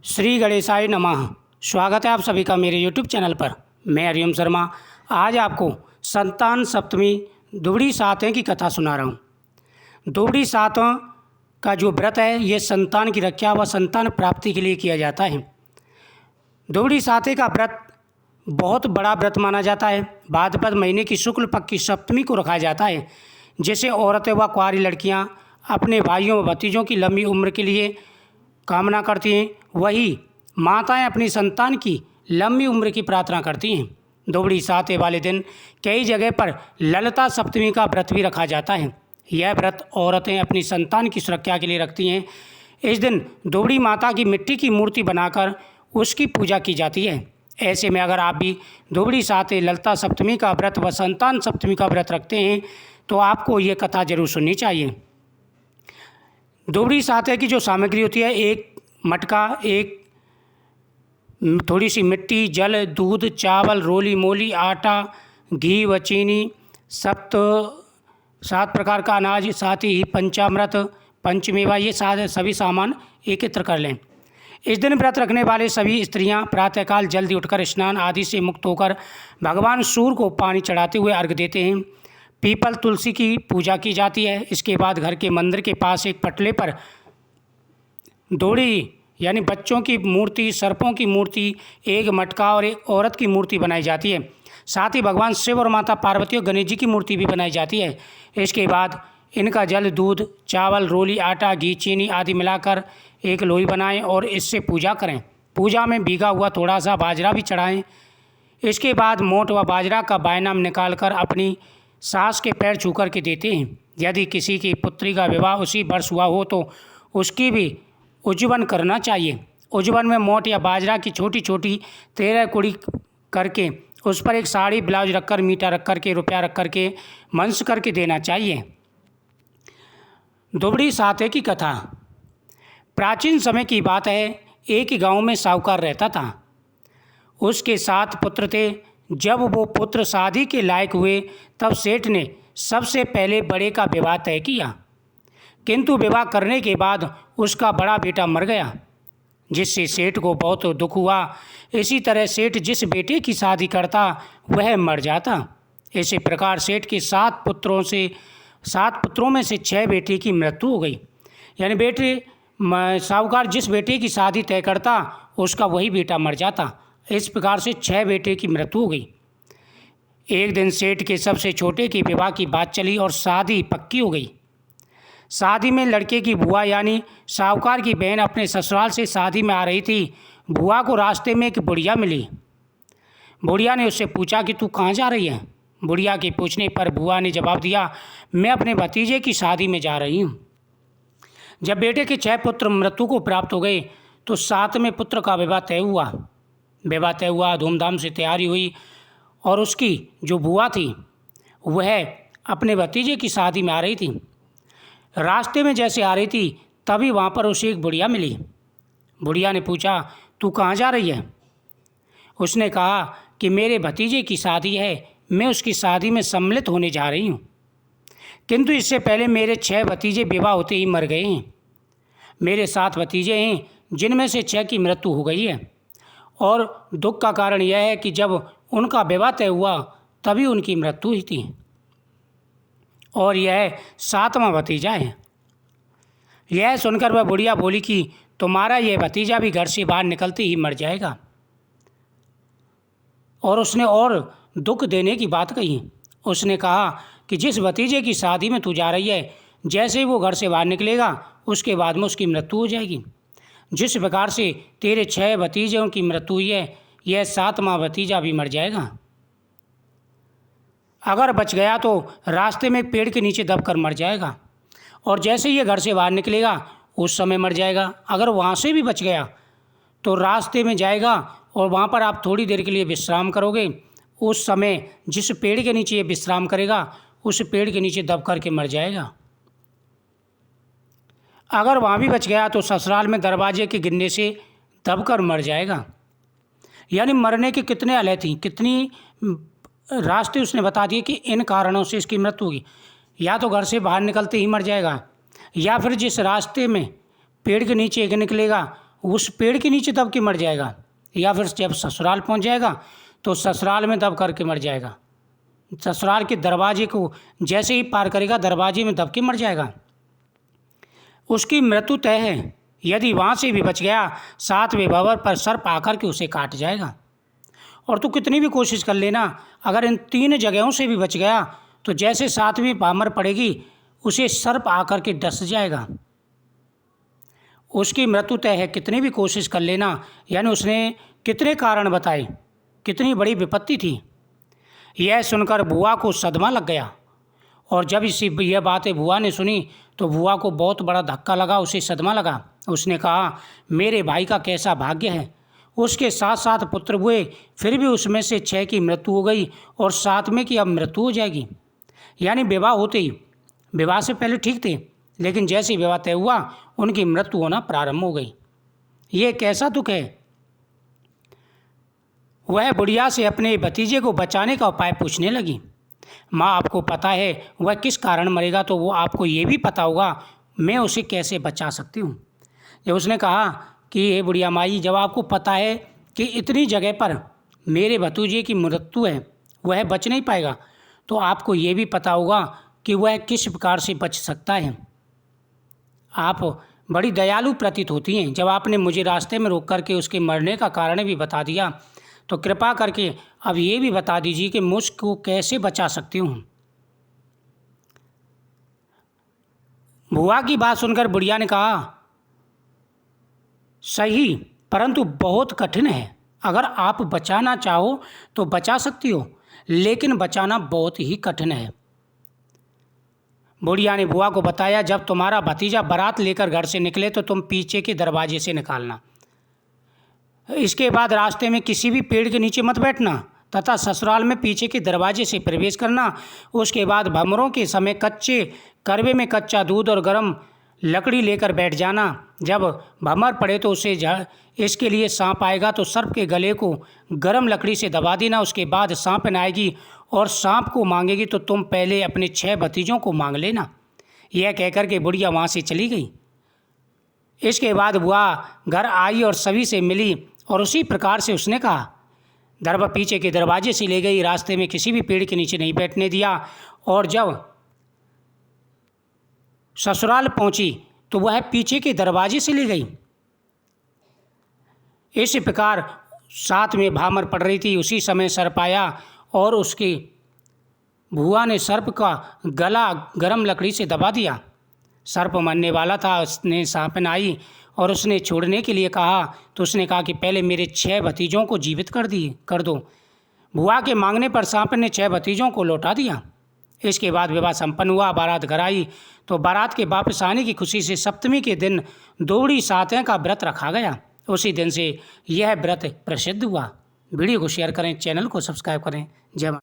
श्री गणेशाय नमः। स्वागत है आप सभी का मेरे यूट्यूब चैनल पर। मैं हरिओम शर्मा आज आपको संतान सप्तमी दुबड़ी सातवें की कथा सुना रहा हूँ। दुबड़ी सातवां का जो व्रत है ये संतान की रक्षा व संतान प्राप्ति के लिए किया जाता है। दुबड़ी सातवें का व्रत बहुत बड़ा व्रत माना जाता है। भाद्रपद महीने की शुक्ल पक्ष की सप्तमी को रखा जाता है, जिसे औरतें व कुंवारी लड़कियाँ अपने भाइयों व भतीजों की लंबी उम्र के लिए कामना करती हैं। वही माताएं अपनी संतान की लंबी उम्र की प्रार्थना करती हैं। दुबड़ी सातवें वाले दिन कई जगह पर ललिता सप्तमी का व्रत भी रखा जाता है। यह व्रत औरतें अपनी संतान की सुरक्षा के लिए रखती हैं। इस दिन दुबड़ी माता की मिट्टी की मूर्ति बनाकर उसकी पूजा की जाती है। ऐसे में अगर आप भी दुबड़ी सातवें ललिता सप्तमी का व्रत व संतान सप्तमी का व्रत रखते हैं तो आपको ये कथा जरूर सुननी चाहिए। दुबड़ी सातवें की जो सामग्री होती है, एक मटका, एक थोड़ी सी मिट्टी, जल, दूध, चावल, रोली मोली, आटा, घी व चीनी, सात प्रकार का अनाज, साथ ही पंचामृत, पंचमेवा, ये सभी सामान एकत्र कर लें। इस दिन व्रत रखने वाले सभी स्त्रियां प्रातःकाल जल्दी उठकर स्नान आदि से मुक्त होकर भगवान सूर्य को पानी चढ़ाते हुए अर्घ्य देते हैं। पीपल तुलसी की पूजा की जाती है। इसके बाद घर के मंदिर के पास एक पटले पर दोड़ी यानी बच्चों की मूर्ति, सर्पों की मूर्ति, एक मटका और एक औरत की मूर्ति बनाई जाती है। साथ ही भगवान शिव और माता पार्वती और गणेश जी की मूर्ति भी बनाई जाती है। इसके बाद इनका जल, दूध, चावल, रोली, आटा, घी, चीनी आदि मिलाकर एक लोई बनाएं और इससे पूजा करें। पूजा में भीगा हुआ थोड़ा सा बाजरा भी चढ़ाएं। इसके बाद मोट व बाजरा का बायनाम निकालकर अपनी सास के पैर छू कर के देते हैं। यदि किसी की पुत्री का विवाह उसी वर्ष हुआ हो तो उसकी भी उज्जवन करना चाहिए। उज्जवन में मोट या बाजरा की छोटी छोटी 13 कुड़ी करके उस पर एक साड़ी, ब्लाउज रखकर, मीठा रख कर के, रुपया रख कर के, मंस करके देना चाहिए। दुबड़ी सातवें की कथा। प्राचीन समय की बात है, एक ही गांव में साहूकार रहता था। उसके 7 पुत्र थे। जब वो पुत्र शादी के लायक हुए तब सेठ ने सबसे पहले बड़े का विवाह तय किया, किंतु विवाह करने के बाद उसका बड़ा बेटा मर गया, जिससे सेठ को बहुत दुख हुआ। इसी तरह सेठ जिस बेटे की शादी करता वह मर जाता। इसी प्रकार सेठ के 7 पुत्रों में से 6 बेटे की मृत्यु हो गई। यानी साहूकार जिस बेटे की शादी तय करता उसका वही बेटा मर जाता। इस प्रकार से 6 बेटे की मृत्यु हो गई। एक दिन सेठ के सबसे छोटे के विवाह की बात चली और शादी पक्की हो गई। शादी में लड़के की बुआ यानी साहूकार की बहन अपने ससुराल से शादी में आ रही थी। बुआ को रास्ते में एक बुढ़िया मिली। बुढ़िया ने उससे पूछा कि तू कहाँ जा रही है। बुढ़िया के पूछने पर बुआ ने जवाब दिया, मैं अपने भतीजे की शादी में जा रही हूँ। जब बेटे के 6 पुत्र मृत्यु को प्राप्त हो गए तो 7वें पुत्र का विवाह तय हुआ। विवाह तय हुआ, धूमधाम से तैयारी हुई और उसकी जो बुआ थी वह अपने भतीजे की शादी में आ रही थी। रास्ते में जैसे आ रही थी तभी वहाँ पर उसे एक बुढ़िया मिली। बुढ़िया ने पूछा, तू कहाँ जा रही है। उसने कहा कि मेरे भतीजे की शादी है, मैं उसकी शादी में सम्मिलित होने जा रही हूँ, किंतु इससे पहले मेरे 6 भतीजे विवाह होते ही मर गए हैं। मेरे 7 भतीजे हैं जिनमें से 6 की मृत्यु हो गई है और दुख का कारण यह है कि जब उनका विवाह तय हुआ तभी उनकी मृत्यु हुई थी और यह 7वां भतीजा है। यह सुनकर वह बुढ़िया बोली कि तुम्हारा यह भतीजा भी घर से बाहर निकलते ही मर जाएगा। और उसने और दुख देने की बात कही। उसने कहा कि जिस भतीजे की शादी में तू जा रही है, जैसे ही वो घर से बाहर निकलेगा उसके बाद में उसकी मृत्यु हो जाएगी। जिस प्रकार से तेरे 6 भतीजों की मृत्यु हुई है, यह 7वां भतीजा भी मर जाएगा। अगर बच गया तो रास्ते में पेड़ के नीचे दबकर मर जाएगा और जैसे ही ये घर से बाहर निकलेगा उस समय मर जाएगा। अगर वहाँ से भी बच गया तो रास्ते में जाएगा और वहाँ पर आप थोड़ी देर के लिए विश्राम करोगे। उस समय जिस पेड़ के नीचे ये विश्राम करेगा उस पेड़ के नीचे दब कर के मर जाएगा। अगर वहाँ भी बच गया तो ससुराल में दरवाजे के गिरने से दबकर मर जाएगा। यानी मरने के कितने अलय थी, कितनी रास्ते उसने बता दिए कि इन कारणों से इसकी मृत्यु होगी। या तो घर से बाहर निकलते ही मर जाएगा, या फिर जिस रास्ते में पेड़ के नीचे एक निकलेगा उस पेड़ के नीचे दब के मर जाएगा, या फिर जब ससुराल पहुंच जाएगा तो ससुराल में दब करके मर जाएगा। ससुराल के दरवाजे को जैसे ही पार करेगा दरवाजे में दब के मर जाएगा। उसकी मृत्यु तय है। यदि वहाँ से भी बच गया, 7वें भंवर पर सर्प आकर के उसे काट जाएगा। और तू कितनी भी कोशिश कर लेना, अगर इन 3 जगहों से भी बच गया तो जैसे 7वीं भंवर पड़ेगी उसे सर्प आकर के डस जाएगा। उसकी मृत्यु तय है, कितनी भी कोशिश कर लेना। यानी उसने कितने कारण बताए, कितनी बड़ी विपत्ति थी। यह सुनकर बुआ को सदमा लग गया, और जब यह बातें बुआ ने सुनी तो बुआ को बहुत बड़ा धक्का लगा, उसे सदमा लगा। उसने कहा, मेरे भाई का कैसा भाग्य है, उसके 7 पुत्र हुए, फिर भी उसमें से 6 की मृत्यु हो गई और 7वें की अब मृत्यु हो जाएगी। यानी विवाह होते ही, विवाह से पहले ठीक थे, लेकिन जैसे विवाह तय हुआ उनकी मृत्यु होना प्रारंभ हो गई। ये कैसा दुख है। वह बुढ़िया से अपने भतीजे को बचाने का उपाय पूछने लगी। माँ, आपको पता है वह किस कारण मरेगा, तो वो आपको ये भी पता होगा, मैं उसे कैसे बचा सकती हूँ। जब उसने कहा कि हे बुढ़िया माई, जब आपको पता है कि इतनी जगह पर मेरे भतीजे की मृत्यु है, वह बच नहीं पाएगा, तो आपको ये भी पता होगा कि वह किस प्रकार से बच सकता है। आप बड़ी दयालु प्रतीत होती हैं। जब आपने मुझे रास्ते में रोक करके उसके मरने का कारण भी बता दिया, तो कृपा करके अब ये भी बता दीजिए कि मुझको कैसे बचा सकती हूँ। बुआ की बात सुनकर बुढ़िया ने कहा, सही, परंतु बहुत कठिन है। अगर आप बचाना चाहो तो बचा सकती हो, लेकिन बचाना बहुत ही कठिन है। बुढ़िया ने बुआ को बताया, जब तुम्हारा भतीजा बारात लेकर घर से निकले तो तुम पीछे के दरवाजे से निकालना। इसके बाद रास्ते में किसी भी पेड़ के नीचे मत बैठना तथा ससुराल में पीछे के दरवाजे से प्रवेश करना। उसके बाद भंवरों के समय कच्चे करवे में कच्चा दूध और गर्म लकड़ी लेकर बैठ जाना। जब भंवर पड़े तो इसके लिए सांप आएगा तो सर्प के गले को गर्म लकड़ी से दबा देना। उसके बाद सांप आएगी और सांप को मांगेगी तो तुम पहले अपने 6 भतीजों को मांग लेना। यह कहकर के बुढ़िया वहाँ से चली गई। इसके बाद बुआ घर आई और सभी से मिली, और उसी प्रकार से उसने कहा। पीछे के दरवाजे से ले गई, रास्ते में किसी भी पेड़ के नीचे नहीं बैठने दिया, और जब ससुराल पहुंची तो वह पीछे के दरवाजे से ले गई। इस प्रकार 7वें भंवर पड़ रही थी, उसी समय सर्प आया और उसकी बुआ ने सर्प का गला गर्म लकड़ी से दबा दिया। सर्प मरने वाला था। उसने सांपन आई और उसने छोड़ने के लिए कहा, तो उसने कहा कि पहले मेरे 6 भतीजों को जीवित कर दो। बुआ के मांगने पर सांपन ने 6 भतीजों को लौटा दिया। इसके बाद विवाह संपन्न हुआ। बारात घर आई तो बारात के वापस आने की खुशी से 7वीं के दिन दोहड़ी सातें का व्रत रखा गया। उसी दिन से यह व्रत प्रसिद्ध हुआ। वीडियो को शेयर करें, चैनल को सब्सक्राइब करें। जय माता।